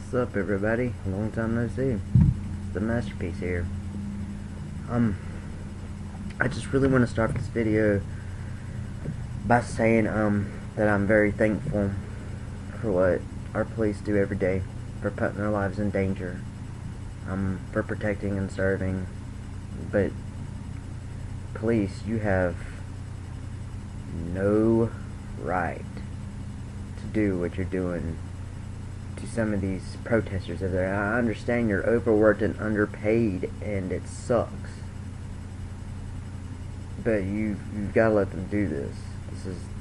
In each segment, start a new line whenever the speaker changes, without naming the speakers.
What's up, everybody? Long time no see. It's the Masterpiece here. I just really want to start this video by saying that I'm very thankful for what our police do every day, for putting their lives in danger, for protecting and serving. But police, you have no right to do what you're doing to some of these protesters over there. I understand you're overworked and underpaid, and it sucks. But you've got to let them do this.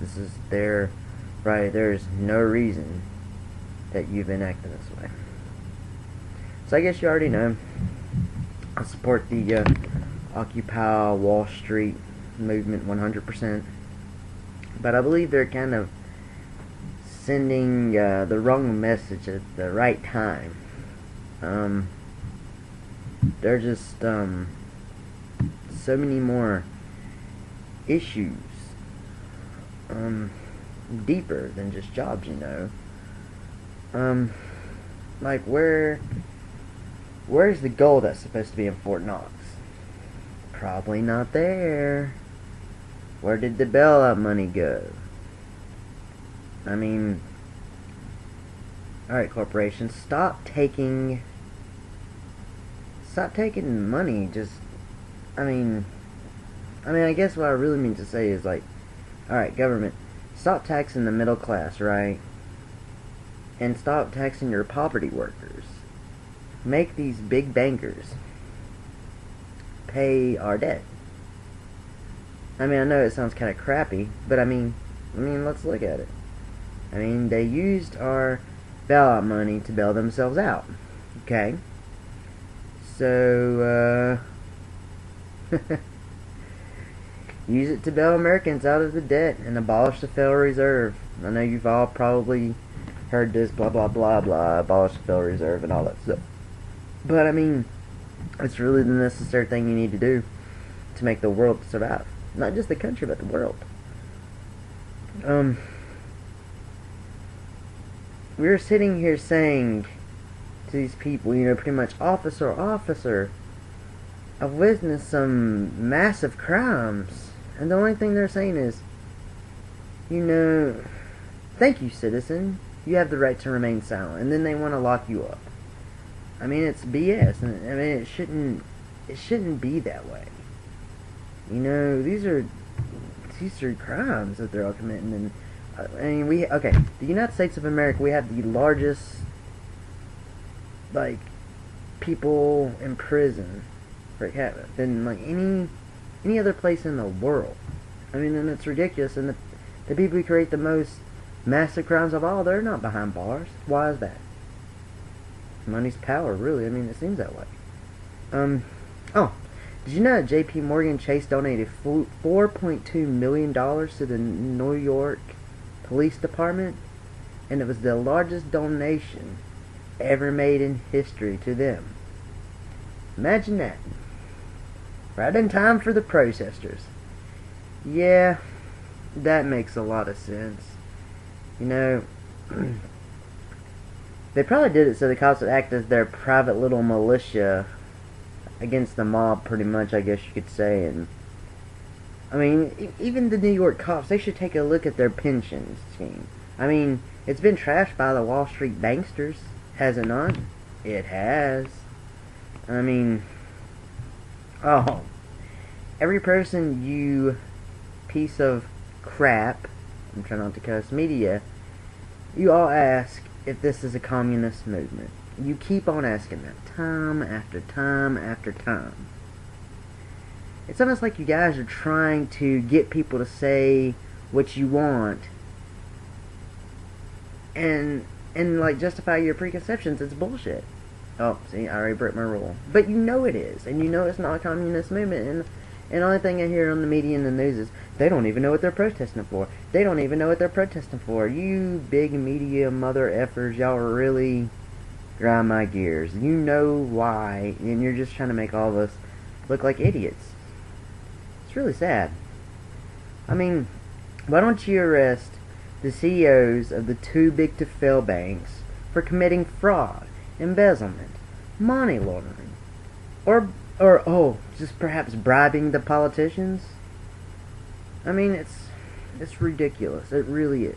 This is their right. There's no reason that you've been acting this way. So I guess you already know I support the Occupy Wall Street movement 100%. But I believe they're kind of sending the wrong message at the right time. There are just so many more issues deeper than just jobs, you know. Like where's the gold that's supposed to be in Fort Knox? Probably not there. Where did the bailout money go? I mean, alright, corporations, stop taking money. Just, I guess what I really mean to say is, like, alright, government, stop taxing the middle class, right? And stop taxing your poverty workers. Make these big bankers pay our debt. I mean, I know it sounds kind of crappy, but I mean, let's look at it. I mean, they used our bailout money to bail themselves out. Okay? So, use it to bail Americans out of the debt and abolish the Federal Reserve. I know you've all probably heard this, blah, blah, blah, blah, abolish the Federal Reserve and all that stuff. But, I mean, it's really the necessary thing you need to do to make the world survive. Not just the country, but the world. We're sitting here saying to these people, you know, pretty much, officer, I've witnessed some massive crimes. And the only thing they're saying is, you know, thank you, citizen. You have the right to remain silent. And then they want to lock you up. I mean, it's BS. And I mean, it shouldn't be that way. You know, these are crimes that they're all committing. And the United States of America, we have the largest, like, people in prison per capita than, like, any other place in the world. I mean, and it's ridiculous. And the people who create the most massive crimes of all, they're not behind bars. Why is that? Money's power, really. I mean, it seems that way. Did you know that J.P. Morgan Chase donated $4.2 million to the New York Police Department? And it was the largest donation ever made in history to them. Imagine that. Right in time for the protesters. Yeah, that makes a lot of sense. You know, they probably did it so the cops would act as their private little militia against the mob, pretty much, I guess you could say. And I mean, even the New York cops, they should take a look at their pension scheme. I mean, it's been trashed by the Wall Street banksters, has it not? It has. I mean, every person, you piece of crap, I'm trying not to cuss, media, you all ask if this is a communist movement. You keep on asking that, time after time after time. It's almost like you guys are trying to get people to say what you want and like justify your preconceptions. It's bullshit. Oh, see, I already broke my rule. But you know it is, and you know it's not a communist movement, and the only thing I hear on the media and the news is they don't even know what they're protesting for. They don't even know what they're protesting for. You big media mother effers, y'all really grind my gears. You know why, and you're just trying to make all of us look like idiots. It's really sad. I mean, why don't you arrest the CEOs of the too big to fail banks for committing fraud embezzlement, money laundering, or just perhaps bribing the politicians. I mean, it's ridiculous. It really is.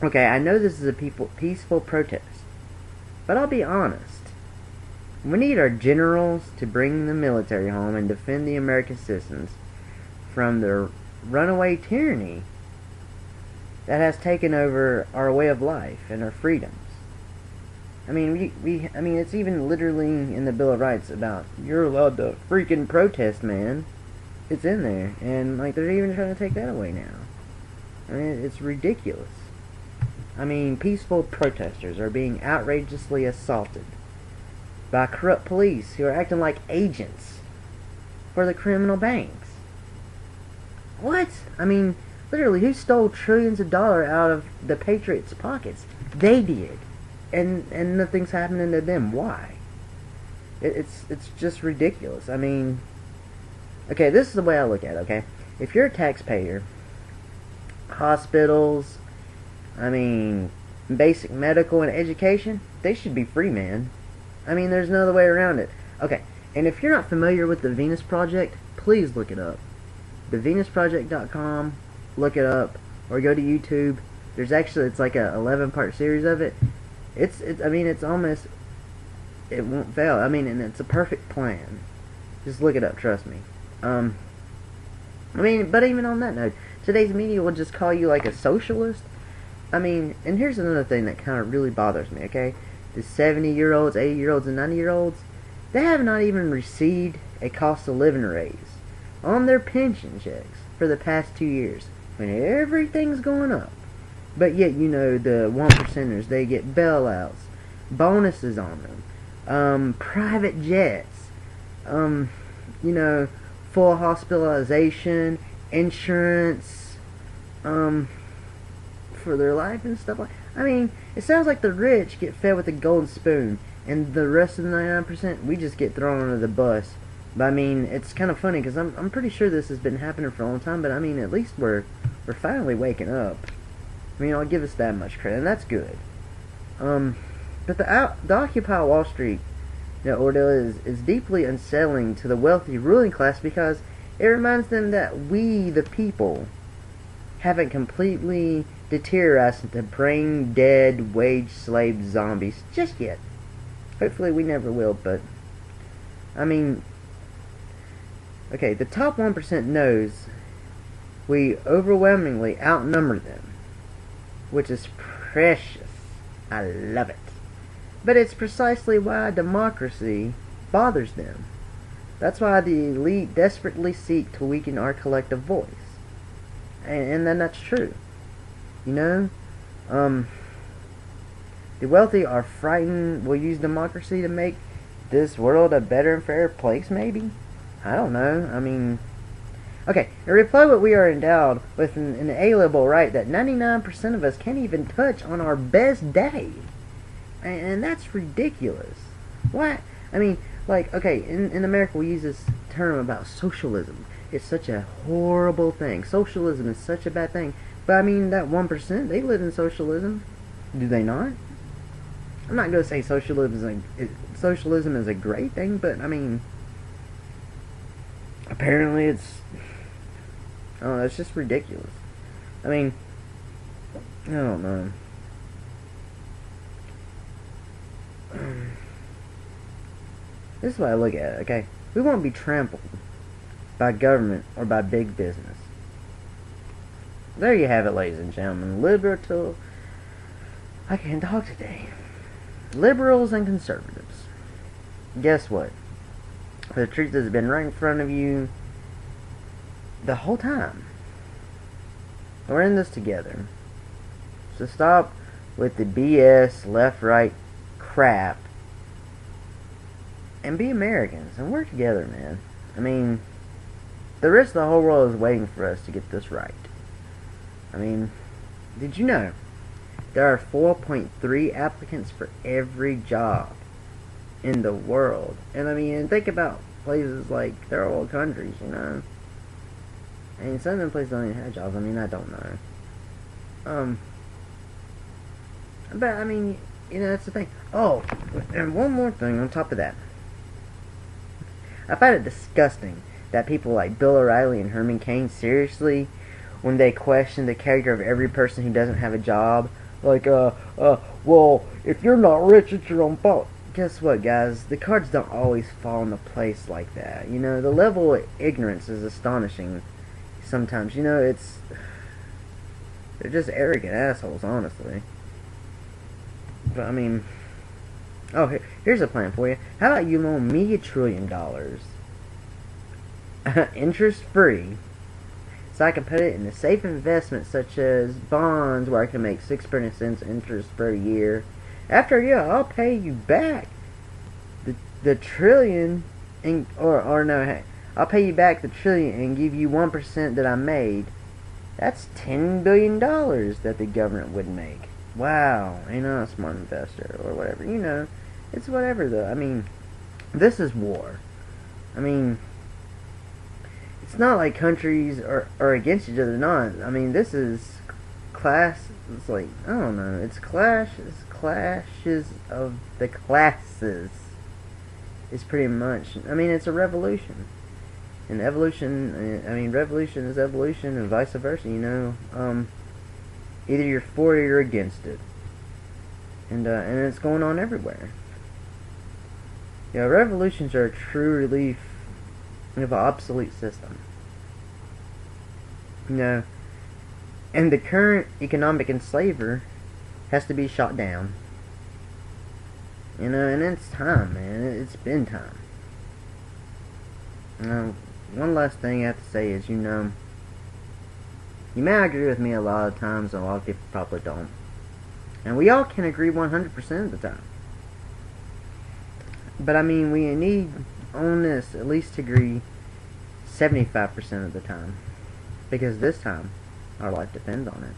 Okay, I know this is a peaceful protest, but I'll be honest. We need our generals to bring the military home and defend the American citizens from the runaway tyranny that has taken over our way of life and our freedoms. I mean, it's even literally in the Bill of Rights about you're allowed to freaking protest, man. It's in there, and like they're even trying to take that away now. I mean, it's ridiculous. I mean, peaceful protesters are being outrageously assaulted by corrupt police who are acting like agents for the criminal banks. What? I mean, literally, who stole trillions of dollars out of the Patriots' pockets? They did. And nothing's happening to them. Why? It's just ridiculous. I mean, okay, this is the way I look at it, okay? If you're a taxpayer, hospitals, I mean, basic medical and education, they should be free, man. I mean, there's no other way around it. Okay, and if you're not familiar with the Venus Project, please look it up. TheVenusProject.com, look it up, or go to YouTube. There's actually, it's like a 11-part series of it. I mean, it's almost, it won't fail. I mean, and it's a perfect plan. Just look it up, trust me. I mean, but even on that note, today's media will just call you like a socialist. I mean, and here's another thing that kind of really bothers me, okay? The 70-year-olds, 80-year-olds, and 90-year-olds, they have not even received a cost of living raise on their pension checks for the past 2 years, when everything's going up. But yet, you know, the 1%ers, they get bailouts, bonuses on them, private jets, you know, full hospitalization, insurance, for their life and stuff like. I mean, it sounds like the rich get fed with a golden spoon, and the rest of the 99%, we just get thrown under the bus. But I mean, it's kind of funny because I'm pretty sure this has been happening for a long time. But I mean, at least we're finally waking up. I mean, I'll give us that much credit, and that's good. But the Occupy Wall Street ordeal is deeply unsettling to the wealthy ruling class because it reminds them that we, the people, haven't completely deteriorated into brain-dead, wage-slave zombies just yet. Hopefully we never will, but I mean, okay, the top 1% knows we overwhelmingly outnumber them, which is precious. I love it. But it's precisely why democracy bothers them. That's why the elite desperately seek to weaken our collective voice. And then that's true. You know? The wealthy are frightened we'll use democracy to make this world a better and fairer place, maybe? I don't know. I mean, okay, in reply what we are endowed with an inalienable right that 99% of us can't even touch on our best day. And that's ridiculous. What? I mean, like, okay, in America we use this term about socialism. It's such a horrible thing. Socialism is such a bad thing. But I mean, that 1%, they live in socialism. Do they not? I'm not going to say socialism is a great thing, but I mean, apparently it's just ridiculous. I mean, I don't know. This is what I look at it, okay? We won't be trampled by government or by big business. There you have it, ladies and gentlemen. Liberal. I can't talk today. Liberals and conservatives. Guess what? The truth has been right in front of you the whole time. We're in this together. So stop with the BS left-right crap and be Americans and work together, man. I mean, the rest of the whole world is waiting for us to get this right. I mean, did you know there are 4.3 applicants for every job in the world? And I mean, think about places like third world countries, you know. I mean, some of them places don't even have jobs. I mean, I don't know. But I mean, that's the thing. Oh, and one more thing on top of that. I find it disgusting that people like Bill O'Reilly and Herman Cain seriously, when they question the character of every person who doesn't have a job, like, well, if you're not rich, it's your own fault. Guess what, guys? The cards don't always fall into place like that. The level of ignorance is astonishing sometimes. They're just arrogant assholes, honestly. But, I mean, oh, here's a plan for you. How about you loan me $1 trillion? Interest free. So I can put it in a safe investment such as bonds where I can make 6% interest per year. After a year, I'll pay you back the trillion, or no, hey, I'll pay you back the trillion and give you 1% that I made. That's $10 billion that the government would make. Wow, ain't I a smart investor or whatever? It's whatever though. I mean, this is war. I mean, it's not like countries are against each other. Not. I mean, this is class. It's like, I don't know. It's clashes of the classes. It's pretty much. I mean, it's a revolution. And evolution. I mean, revolution is evolution, and vice versa. Either you're for it or you're against it. And it's going on everywhere. Revolutions are a true relief of an obsolete system. And the current economic enslaver has to be shot down. And it's time, man. It's been time. One last thing I have to say is, you may agree with me a lot of times, and a lot of people probably don't. And we all can agree 100% of the time. But I mean, we need on this at least to agree 75% of the time. Because this time, our life depends on it.